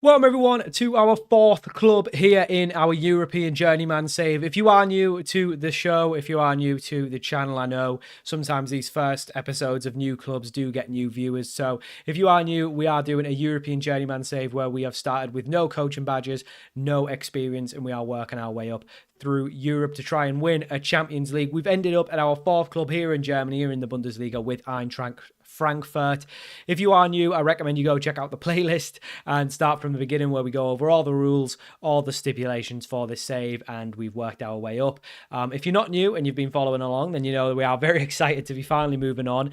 Welcome everyone to our fourth club here in our European Journeyman save. If you are new to the show, if you are new to the channel, I know sometimes these first episodes of new clubs do get new viewers. So if you are new, we are doing a European Journeyman save where we have started with no coaching badges, no experience, and we are working our way up through Europe to try and win a Champions League. We've ended up at our fourth club here in Germany, here in the Bundesliga with Eintracht Frankfurt. If you are new, I recommend you go check out the playlist and start from the beginning where we go over all the rules, all the stipulations for this save, and we've worked our way up. If you're not new and you've been following along, then you know that we are very excited to be finally moving on.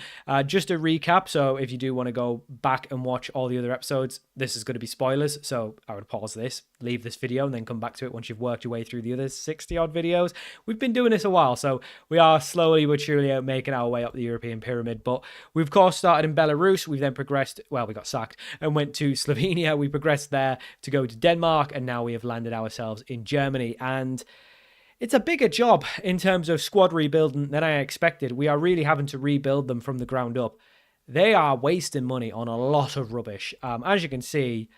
Just a recap, so if you do want to go back and watch all the other episodes, this is going to be spoilers, so I would pause this, leave this video, and then come back to it once you've worked your way through the other 60-odd videos. We've been doing this a while, so we are slowly but surely making our way up the European pyramid, but we've of course started in Belarus. We've then progressed, well, we got sacked and went to Slovenia. We progressed there to go to Denmark, and now we have landed ourselves in Germany. And it's a bigger job in terms of squad rebuilding than I expected. We are really having to rebuild them from the ground up. They are wasting money on a lot of rubbish. As you can see,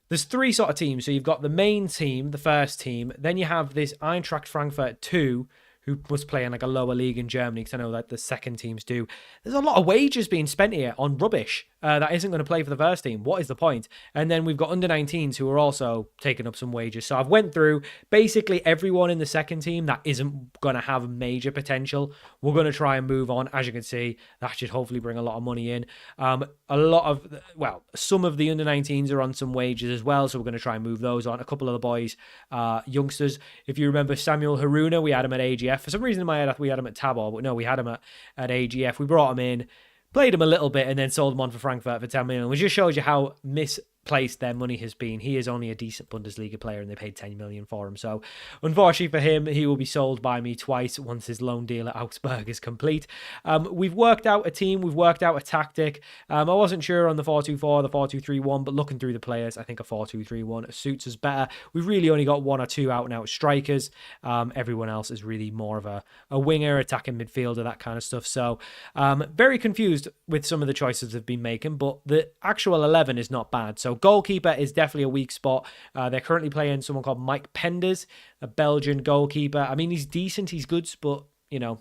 there's three sort of teams. So you've got the main team, the first team. Then you have this Eintracht Frankfurt 2, who must play in like a lower league in Germany, because I know that the second teams do. There's a lot of wages being spent here on rubbish that isn't going to play for the first team. What is the point? And then we've got under-19s who are also taking up some wages. So I've went through basically everyone in the second team that isn't going to have major potential. We're going to try and move on. As you can see, that should hopefully bring a lot of money in. Some of the under-19s are on some wages as well, so we're going to try and move those on. A couple of the boys, youngsters. If you remember Samuel Haruna, we had him at AGF. For some reason in my head, we had him at Tabor, but no, we had him at AGF. We brought him in, played him a little bit, and then sold him on for Frankfurt for 10 million, which just shows you how misplaced their money has been. He is only a decent Bundesliga player, and they paid 10 million for him. So, unfortunately for him, he will be sold by me twice once his loan deal at Augsburg is complete. We've worked out a team, we've worked out a tactic. I wasn't sure on the 4-2-4, the 4-2-3-1, but looking through the players, I think a 4-2-3-1 suits us better. We've really only got one or two out-and-out strikers. Everyone else is really more of a winger, attacking midfielder, that kind of stuff. So, very confused with some of the choices they've been making, but the actual 11 is not bad. So goalkeeper is definitely a weak spot. They're currently playing someone called Mike Penders, a Belgian goalkeeper. I mean, he's decent, he's good, but, you know,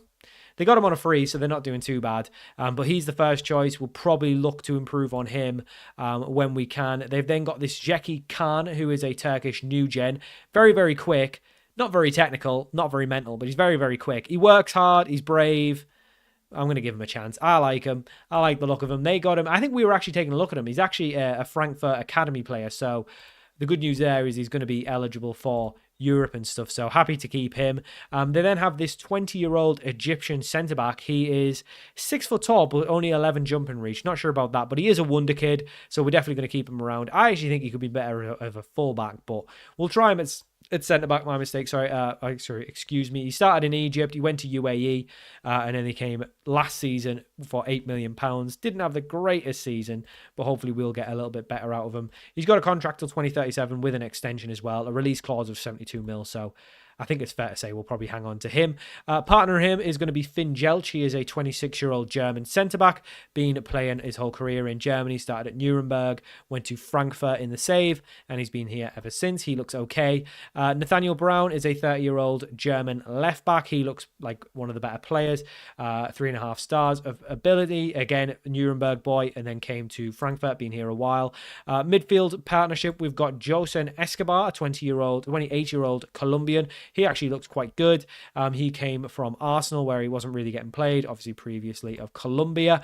they got him on a free, so they're not doing too bad. But he's the first choice. We'll probably look to improve on him when we can. They've then got this Zeki Khan, who is a Turkish new gen. Very, very quick. Not very technical, not very mental, but he's very, very quick. He works hard, he's brave. I'm going to give him a chance. I like him. I like the look of him. They got him. I think we were actually taking a look at him. He's actually a Frankfurt Academy player. So the good news there is he's going to be eligible for Europe and stuff. So happy to keep him. They then have this 20-year-old Egyptian centre-back. He is 6 foot tall, but only 11 jumping reach. Not sure about that, but he is a wonder kid. So we're definitely going to keep him around. I actually think he could be better of a fullback, but we'll try him at centre-back, my mistake, excuse me. He started in Egypt, he went to UAE, and then he came last season for £8 million. Didn't have the greatest season, but hopefully we'll get a little bit better out of him. He's got a contract till 2037 with an extension as well, a release clause of 72 mil, so I think it's fair to say we'll probably hang on to him. Partner him is going to be Finn Jelch. He is a 26-year-old German centre-back, been playing his whole career in Germany, started at Nuremberg, went to Frankfurt in the save, and he's been here ever since. He looks okay. Nathaniel Brown is a 30-year-old German left-back. He looks like one of the better players. 3.5 stars of ability. Again, Nuremberg boy, and then came to Frankfurt, been here a while. Midfield partnership, we've got Josen Escobar, a 28-year-old Colombian. He actually looks quite good. He came from Arsenal, where he wasn't really getting played, obviously previously of Colombia.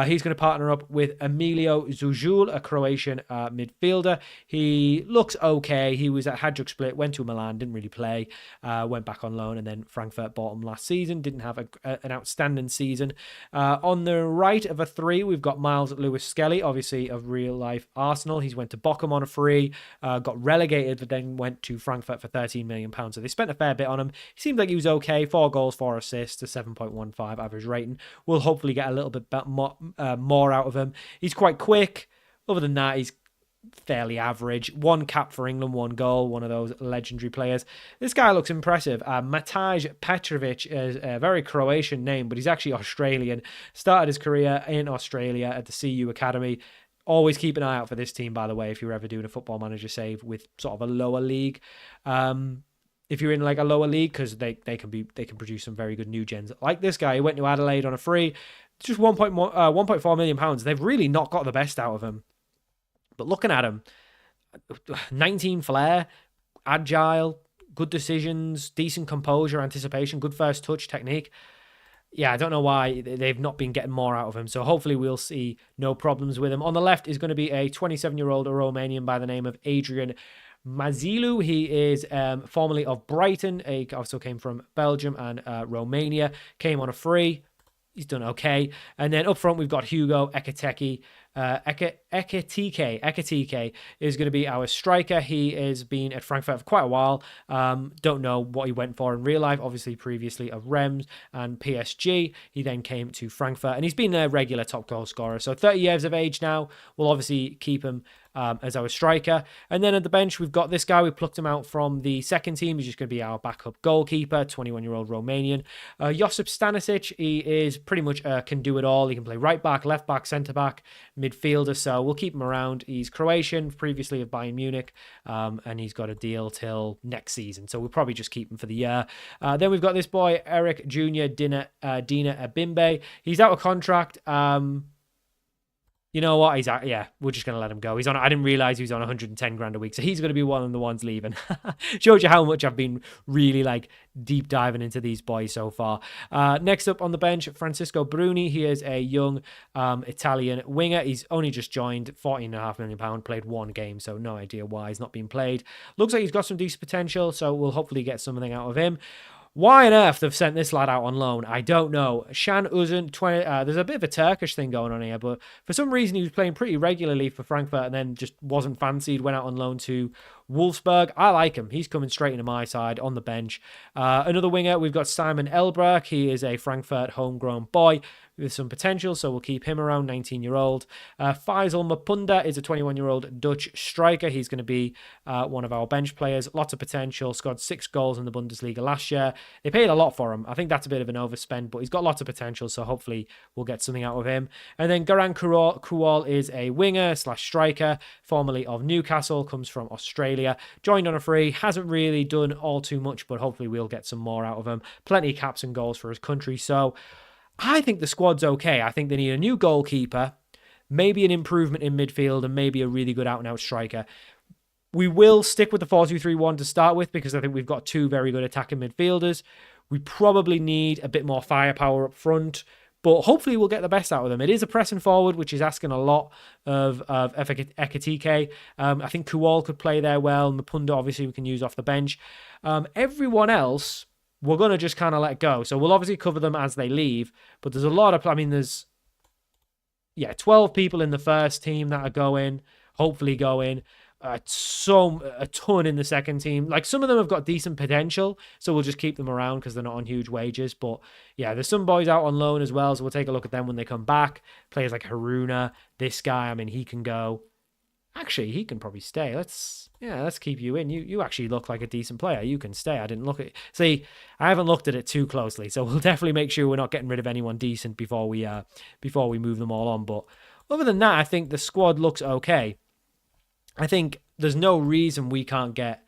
He's going to partner up with Emilio Zujul, a Croatian midfielder. He looks okay. He was at Hajduk Split, went to Milan, didn't really play, went back on loan, and then Frankfurt bought him last season. Didn't have an outstanding season. On the right of a 3, we've got Miles Lewis Skelly, obviously of real-life Arsenal. He's went to Bochum on a free, got relegated, but then went to Frankfurt for £13 million. So they spent a fair bit on him. He seemed like he was okay. 4 goals, 4 assists, a 7.15 average rating. We'll hopefully get a little bit more out of him. He's quite quick. Other than that, he's fairly average. 1 cap for England, 1 goal, one of those legendary players. This guy looks impressive. Matej Petrovic is a very Croatian name, but he's actually Australian. Started his career in Australia at the CU Academy. Always keep an eye out for this team, by the way, if you're ever doing a Football Manager save with sort of a lower league. If you're in like a lower league, because they can produce some very good new gens. Like this guy, he went to Adelaide on a free, just 1.4 million pounds. They've really not got the best out of him. But looking at him, 19 flair, agile, good decisions, decent composure, anticipation, good first touch, technique. Yeah, I don't know why they've not been getting more out of him. So hopefully we'll see no problems with him. On the left is going to be a 27-year-old Romanian by the name of Adrian Mazilu. He is formerly of Brighton. He also came from Belgium and Romania. Came on a free. He's done okay. And then up front, we've got Hugo Ekitike. Ekitike is going to be our striker. He has been at Frankfurt for quite a while. Don't know what he went for in real life. Obviously, previously of Reims and PSG. He then came to Frankfurt, and he's been a regular top goal scorer. So 30 years of age now. We'll obviously keep him as our striker. And then at the bench, we've got this guy. We plucked him out from the second team. He's just going to be our backup goalkeeper, 21-year-old Romanian. Josip Stanisic, he is pretty much can do it all. He can play right back, left back, centre back, midfielder, so we'll keep him around. He's Croatian, previously of Bayern Munich, and he's got a deal till next season, so we'll probably just keep him for the year. Then we've got this boy, Eric Jr. Dina Abimbe. He's out of contract. You know what? He's out. Yeah, we're just going to let him go. He's on. I didn't realize he was on 110 grand a week, so he's going to be one of the ones leaving. Shows you how much I've been really like deep diving into these boys so far. Next up on the bench, Francisco Bruni. He is a young Italian winger. He's only just joined, £14.5 million, played one game, so no idea why he's not being played. Looks like he's got some decent potential, so we'll hopefully get something out of him. Why on earth they've sent this lad out on loan, I don't know. Shan Uzun, there's a bit of a Turkish thing going on here, but for some reason he was playing pretty regularly for Frankfurt and then just wasn't fancied, went out on loan to Wolfsburg. I like him. He's coming straight into my side on the bench. Another winger, we've got Simon Elbrock. He is a Frankfurt homegrown boy with some potential, so we'll keep him around, 19-year-old. Faisal Mapunda is a 21-year-old Dutch striker. He's going to be one of our bench players. Lots of potential. Scored 6 goals in the Bundesliga last year. They paid a lot for him. I think that's a bit of an overspend, but he's got lots of potential, so hopefully we'll get something out of him. And then Garan Krual is a winger / striker, formerly of Newcastle, comes from Australia. Joined on a free, hasn't really done all too much, but hopefully we'll get some more out of him. Plenty of caps and goals for his country, so I think the squad's okay. I think they need a new goalkeeper, maybe an improvement in midfield, and maybe a really good out-and-out striker. We will stick with the 4-2-3-1 to start with because I think we've got 2 very good attacking midfielders. We probably need a bit more firepower up front, but hopefully we'll get the best out of them. It is a pressing forward, which is asking a lot of Ekitike. I think Kual could play there well. Mapunda, obviously, we can use off the bench. Everyone else, we're going to just kind of let go. So we'll obviously cover them as they leave, but there's a lot of, there's 12 people in the first team that are going, hopefully going. A ton in the second team. Like, some of them have got decent potential, so we'll just keep them around because they're not on huge wages. But yeah, there's some boys out on loan as well, so we'll take a look at them when they come back. Players like Haruna, this guy, he can go. Actually, he can probably stay. Let's keep you in. You actually look like a decent player. You can stay. I didn't look at. See, I haven't looked at it too closely, so we'll definitely make sure we're not getting rid of anyone decent before we move them all on. But other than that, I think the squad looks okay. I think there's no reason we can't get.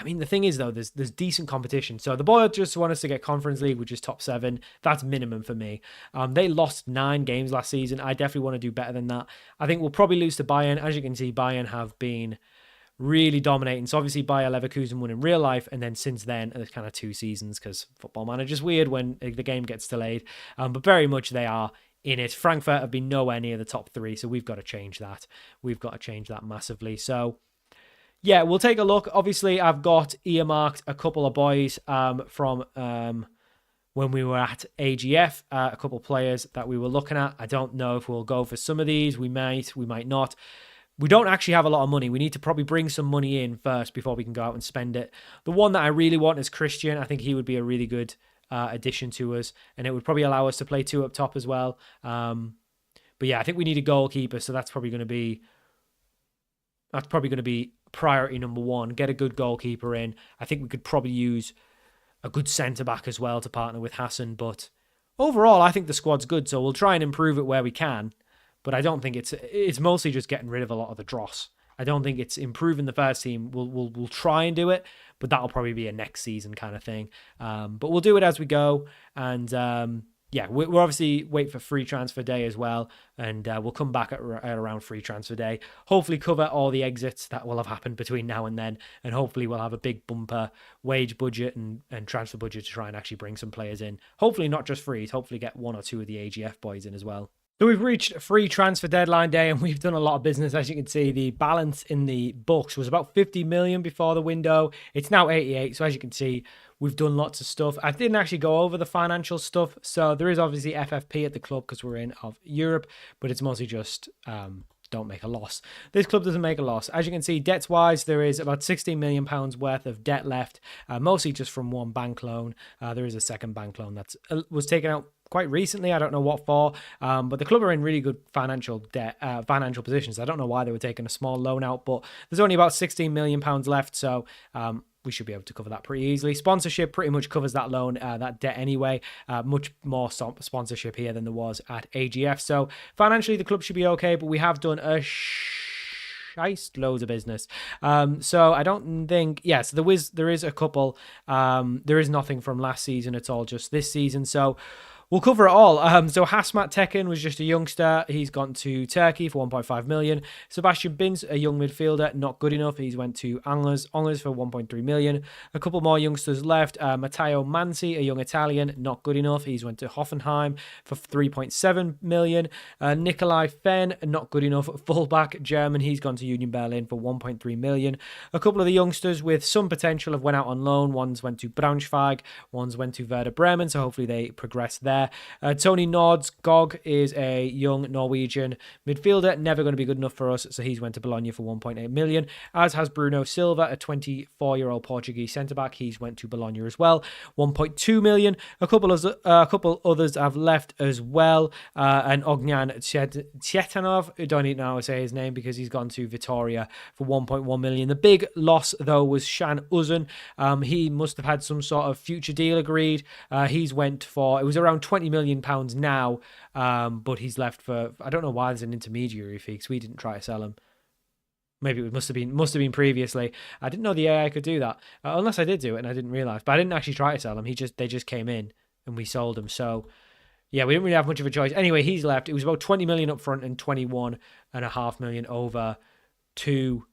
The thing is, though, there's decent competition. So the boys just want us to get Conference League, which is top 7. That's minimum for me. They lost 9 games last season. I definitely want to do better than that. I think we'll probably lose to Bayern. As you can see, Bayern have been really dominating. So obviously Bayer Leverkusen won in real life, and then since then, it's kind of 2 seasons because Football Manager's weird when the game gets delayed. But very much they are in it. Frankfurt have been nowhere near the top 3, so we've got to change that. We've got to change that massively. So yeah, we'll take a look. Obviously, I've got earmarked a couple of boys from when we were at AGF, a couple of players that we were looking at. I don't know if we'll go for some of these. We might not. We don't actually have a lot of money. We need to probably bring some money in first before we can go out and spend it. The one that I really want is Christian. I think he would be a really good addition to us, and it would probably allow us to play 2 up top as well. But yeah, I think we need a goalkeeper, so that's probably going to be priority number 1. Get a good goalkeeper in. I think we could probably use a good centre-back as well to partner with Hassan, but overall I think the squad's good, so we'll try and improve it where we can. but I don't think it's mostly just getting rid of a lot of the dross. I don't think it's improving the first team. We'll try and do it, but that'll probably be a next season kind of thing. But we'll do it as we go, and yeah, we'll obviously wait for free transfer day as well, and we'll come back at around free transfer day. Hopefully cover all the exits that will have happened between now and then, and hopefully we'll have a big bumper wage budget and transfer budget to try and actually bring some players in. Hopefully not just frees, hopefully get 1 or 2 of the AGF boys in as well. So we've reached free transfer deadline day, and we've done a lot of business. As you can see, the balance in the books was about 50 million before the window. It's now 88. So as you can see, we've done lots of stuff. I didn't actually go over the financial stuff. So there is obviously FFP at the club because we're in of Europe, but it's mostly just don't make a loss. This club doesn't make a loss. As you can see, debts wise, there is about £16 million worth of debt left, mostly just from one bank loan. There is a second bank loan that was taken out quite recently. I don't know what for, but the club are in really good financial positions. I don't know why they were taking a small loan out, but there's only about £16 million left, so we should be able to cover that pretty easily. Sponsorship pretty much covers that loan, that debt anyway. Much more sponsorship here than there was at AGF. So financially, the club should be okay, but we have done a loads of business. So I don't think, yes, there is a couple. There is nothing from last season. It's all just this season. So we'll cover it all. So Hasmat Tekin was just a youngster. He's gone to Turkey for 1.5 million. Sebastian Bins, a young midfielder, not good enough. He's went to Angers for 1.3 million. A couple more youngsters left. Matteo Mansi, a young Italian, not good enough. He's went to Hoffenheim for 3.7 million. Nikolai Fenn, not good enough. Fullback, German. He's gone to Union Berlin for 1.3 million. A couple of the youngsters with some potential have went out on loan. One's went to Braunschweig. One's went to Werder Bremen. So hopefully they progress there. Tony Nords Gog is a young Norwegian midfielder, never going to be good enough for us, so he's went to Bologna for 1.8 million, as has Bruno Silva, a 24-year-old Portuguese centre-back. He's went to Bologna as well, 1.2 million. A couple others have left as well, and Ognan Chetanov, I don't even know how to say his name because he's gone to Vitoria for 1.1 million. The big loss, though, was Shan Uzun. He must have had some sort of future deal agreed. He's went for, it was around £20 million now, but he's left for, I don't know why there's an intermediary fee because we didn't try to sell him. Maybe it must have been previously. I didn't know the AI could do that, unless I did do it and I didn't realize. But I didn't actually try to sell him. They just came in and we sold him. So yeah, we didn't really have much of a choice. Anyway, he's left. It was about 20 million up front and 21.5 million over 2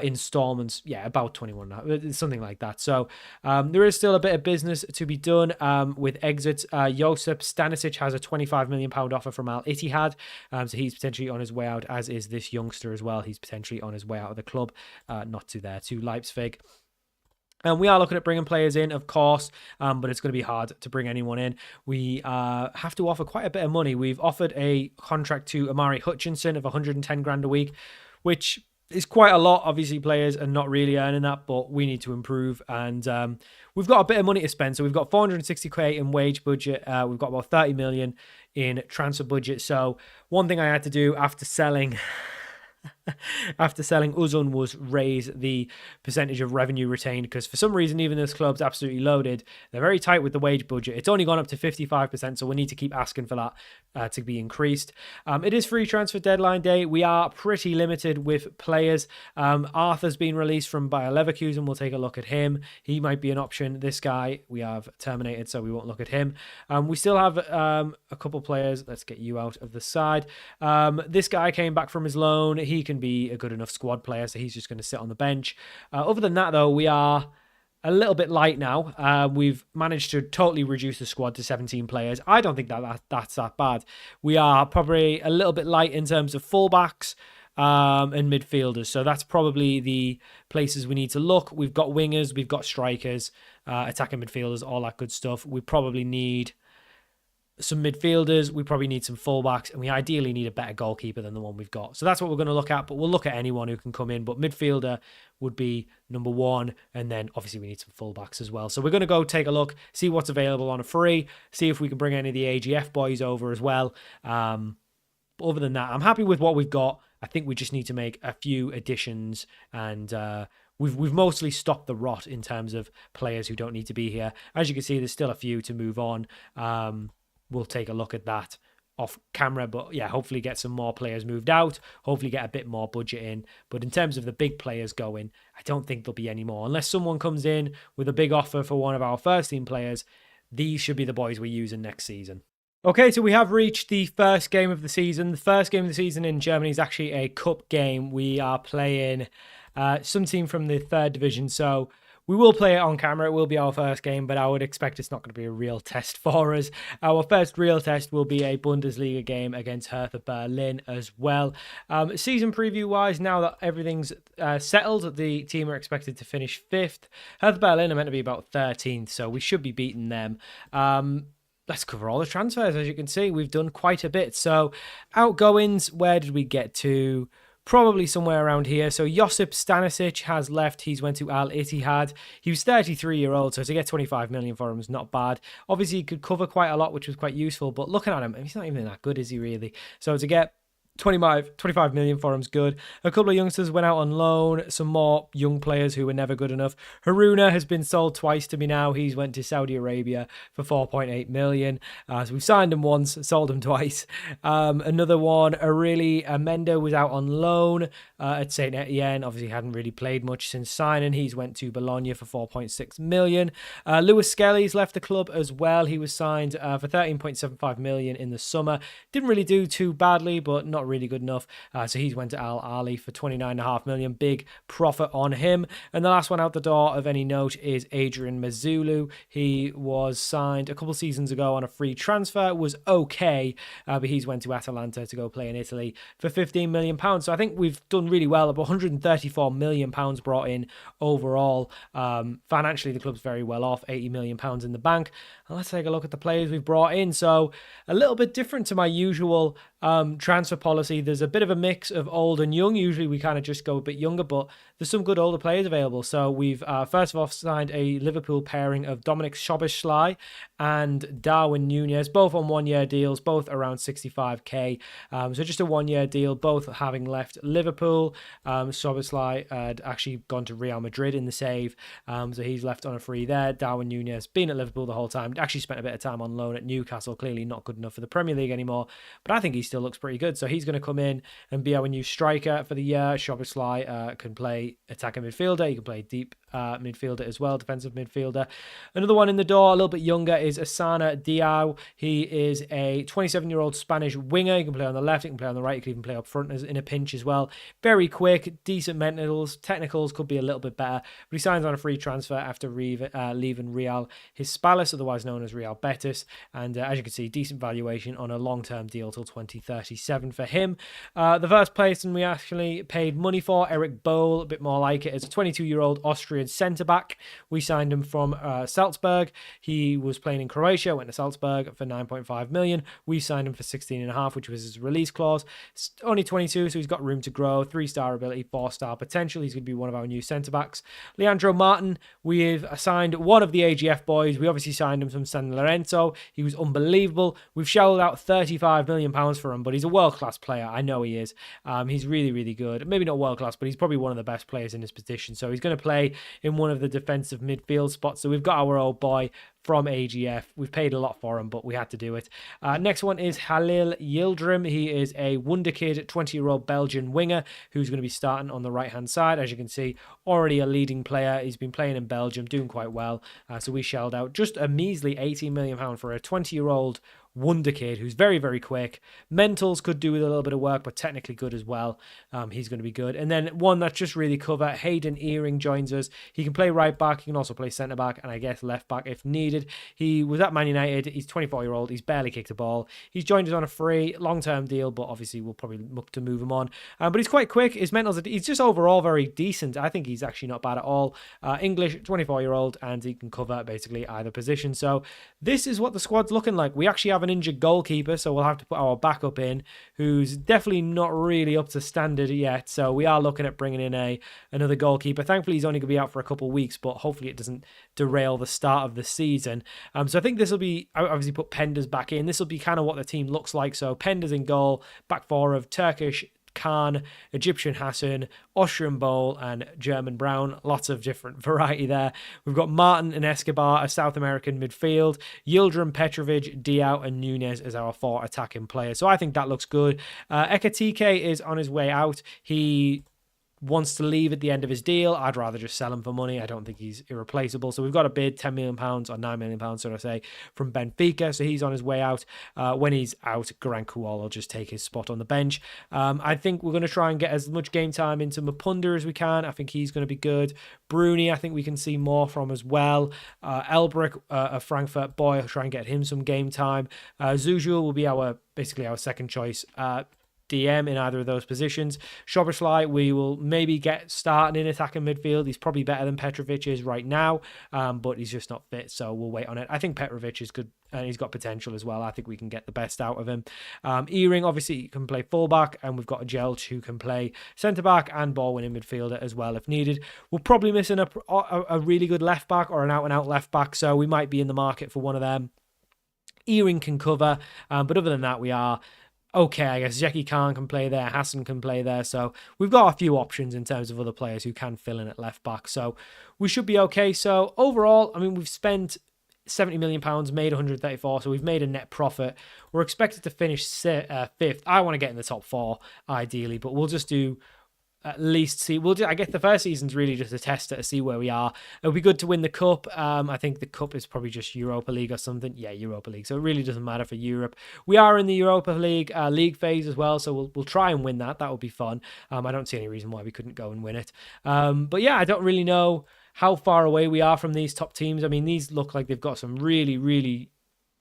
installments. Yeah, about 21, something like that. So there is still a bit of business to be done with exits. Josip Stanisic has a £25 million offer from Al Ittihad, so he's potentially on his way out, as is this youngster as well. He's potentially on his way out of the club, not to Leipzig. And we are looking at bringing players in, of course, but it's going to be hard to bring anyone in. We have to offer quite a bit of money. We've offered a contract to Amari Hutchinson of 110 grand a week, which is quite a lot. Obviously, players are not really earning that, but we need to improve. And we've got a bit of money to spend. So we've got 460k in wage budget. We've got about 30 million in transfer budget. So one thing I had to do after selling Uzun was raise the percentage of revenue retained, because for some reason, even this club's absolutely loaded, they're very tight with the wage budget. It's only gone up to 55%, so we need to keep asking for that to be increased. It is free transfer deadline day. We are pretty limited with players. Arthur's been released from Bayer Leverkusen. We'll take a look at him. He might be an option. This guy we have terminated, so we won't look at him. We still have a couple players. Let's get you out of the side. This guy came back from his loan. He can be a good enough squad player, so he's just going to sit on the bench. Other than that, though, we are a little bit light now. We've managed to totally reduce the squad to 17 players. I don't think that's that bad. We are probably a little bit light in terms of fullbacks and midfielders, so that's probably the places we need to look. We've got wingers, we've got strikers, attacking midfielders, all that good stuff. We probably need some midfielders, we probably need some fullbacks, and we ideally need a better goalkeeper than the one we've got. So that's what we're going to look at, but we'll look at anyone who can come in. But midfielder would be number one, and then obviously we need some fullbacks as well. So we're going to go take a look, see what's available on a free, see if we can bring any of the AGF boys over as well. But other than that, I'm happy with what we've got. I think we just need to make a few additions, and we've mostly stopped the rot in terms of players who don't need to be here. As you can see, there's still a few to move on. We'll take a look at that off camera. But yeah, hopefully get some more players moved out, hopefully get a bit more budget in. But in terms of the big players going, I don't think there'll be any more. Unless someone comes in with a big offer for one of our first team players, these should be the boys we're using next season. Okay, so we have reached the first game of the season. The first game of the season in Germany is actually a cup game. We are playing some team from the third division, so we will play it on camera. It will be our first game, but I would expect it's not going to be a real test for us. Our first real test will be a Bundesliga game against Hertha Berlin as well. Season preview-wise, now that everything's settled, the team are expected to finish 5th. Hertha Berlin are meant to be about 13th, so we should be beating them. Let's cover all the transfers. As you can see, we've done quite a bit. So outgoings, where did we get to? Probably somewhere around here. So Josip Stanisic has left. He's went to Al Ittihad. He was 33-year-old, so to get 25 million for him is not bad. Obviously, he could cover quite a lot, which was quite useful. But looking at him, he's not even that good, is he really? So to get 25 million for him's good. A couple of youngsters went out on loan. Some more young players who were never good enough. Haruna has been sold twice to me now. He's went to Saudi Arabia for 4.8 million. So we've signed him once, sold him twice. Another one, Aureli Amendo, was out on loan at Saint Etienne. Obviously hadn't really played much since signing. He's went to Bologna for 4.6 million. Lewis Skelly's left the club as well. He was signed for 13.75 million in the summer. Didn't really do too badly, but not really good enough. So he's went to Al Ahly for 29.5 million. Big profit on him. And the last one out the door of any note is Adrian Mazzulu. He was signed a couple seasons ago on a free transfer. Was okay, but he's went to Atalanta to go play in Italy for 15 million pounds. So I think we've done really well. About 134 million pounds brought in overall. Financially, the club's very well off. 80 million pounds in the bank. And let's take a look at the players we've brought in. So a little bit different to my usual transfer policy. There's a bit of a mix of old and young. Usually we kind of just go a bit younger, but there's some good older players available. So we've first of all signed a Liverpool pairing of Dominic Szoboszlai and Darwin Nunez, both on 1-year deals, both around 65k. So just a 1-year deal, both having left Liverpool. Szoboszlai had actually gone to Real Madrid in the save, so he's left on a free there. Darwin Nunez been at Liverpool the whole time, actually spent a bit of time on loan at Newcastle, clearly not good enough for the Premier League anymore, but I think he still looks pretty good. So he's going to come in and be our new striker for the year. Szoboszlai can play attacking midfielder. He can play deep midfielder as well, defensive midfielder. Another one in the door, a little bit younger, is Asana Diao. He is a 27-year-old Spanish winger. He can play on the left, he can play on the right, he can even play up front in a pinch as well. Very quick, decent mentals, technicals could be a little bit better, but he signs on a free transfer after leaving Real Hispalis, otherwise known as Real Betis, and as you can see, decent valuation on a long-term deal till 2037 for him. The first person we actually paid money for, Eric Bohl, a bit more like it, is a 22-year-old Austrian centre-back. We signed him from Salzburg. He was playing in Croatia, went to Salzburg for 9.5 million. We signed him for 16.5, which was his release clause. It's only 22, so he's got room to grow. 3-star ability, 4-star potential. He's going to be one of our new centre-backs. Leandro Martin, we've signed one of the AGF boys. We obviously signed him from San Lorenzo. He was unbelievable. We've shelled out 35 million pounds for him, but he's a world-class player. I know he is. He's really, really good. Maybe not world-class, but he's probably one of the best players in his position. So he's going to play in one of the defensive midfield spots. So we've got our old boy from AGF. We've paid a lot for him, but we had to do it. Next one is Halil Yildirim. He is a wonder kid, 20-year-old Belgian winger who's going to be starting on the right-hand side. As you can see, already a leading player. He's been playing in Belgium, doing quite well. So we shelled out just a measly £18 million for a 20-year-old wonder kid who's very, very quick. Mentals could do with a little bit of work, but technically good as well. He's going to be good. And then one that's just really cover, Hayden Earing joins us. He can play right back. He can also play centre back and I guess left back if needed. He was at Man United. He's 24-year-old. He's barely kicked a ball. He's joined us on a free long-term deal, but obviously we'll probably look to move him on. But he's quite quick. His mentals, he's just overall very decent. I think he's actually not bad at all. English, 24-year-old, and he can cover basically either position. So this is what the squad's looking like. We actually have an injured goalkeeper, so we'll have to put our backup in, who's definitely not really up to standard yet. So we are looking at bringing in another goalkeeper. Thankfully, he's only going to be out for a couple of weeks, but hopefully it doesn't derail the start of the season. So I think this will be, I obviously put Penders back in. This will be kind of what the team looks like. So Penders in goal, back four of Turkish Khan, Egyptian Hassan, Austrian Bowl, and German Brown. Lots of different variety there. We've got Martin and Escobar, a South American midfield, Yildirim, Petrovic, Diao, and Nunez as our 4 attacking players. So I think that looks good. Ekatike is on his way out. He wants to leave at the end of his deal. I'd rather just sell him for money. I don't think he's irreplaceable. So we've got a bid, £10 million or £9 million, should I say, from Benfica. So he's on his way out. When he's out, Garan Kual will just take his spot on the bench. I think we're going to try and get as much game time into Mapunda as we can. I think he's going to be good. Bruni, I think we can see more from as well. Elbrick, a Frankfurt boy, I'll try and get him some game time. Zuzul will be basically our second choice DM in either of those positions. Szoboszlai, we will maybe get starting in attacking midfield. He's probably better than Petrovic is right now, but he's just not fit, so we'll wait on it. I think Petrovic is good, and he's got potential as well. I think we can get the best out of him. Earing, obviously, can play fullback, and we've got a Jelch who can play centre-back and ball-winning midfielder as well if needed. We're probably missing a really good left-back or an out-and-out left-back, so we might be in the market for one of them. Earing can cover, but other than that, we are okay, I guess. Zeki Khan can play there, Hassan can play there, so we've got a few options in terms of other players who can fill in at left back, so we should be okay. So overall, I mean, we've spent £70 million, made 134, so we've made a net profit. We're expected to finish 5th. I want to get in the top 4 ideally, but we'll just do at least see. I guess the first season's really just a tester to see where we are. It'll be good to win the cup. I think the cup is probably just Europa League or something. Yeah, Europa League. So it really doesn't matter for Europe. We are in the Europa League league phase as well, so we'll try and win that. That will be fun. I don't see any reason why we couldn't go and win it. But yeah, I don't really know how far away we are from these top teams. I mean, these look like they've got some really, really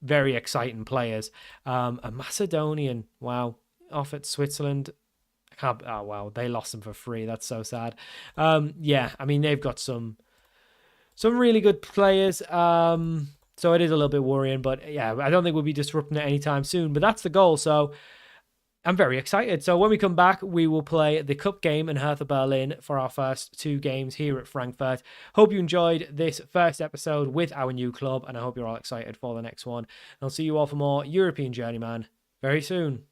very exciting players. A Macedonian, wow, off at Switzerland. Oh, wow, they lost them for free. That's so sad. Yeah, I mean, they've got some really good players. So it is a little bit worrying, but yeah, I don't think we'll be disrupting it anytime soon, but that's the goal. So I'm very excited. So when we come back, we will play the cup game in Hertha Berlin for our first 2 games here at Frankfurt. Hope you enjoyed this first episode with our new club, and I hope you're all excited for the next one. And I'll see you all for more European Journeyman very soon.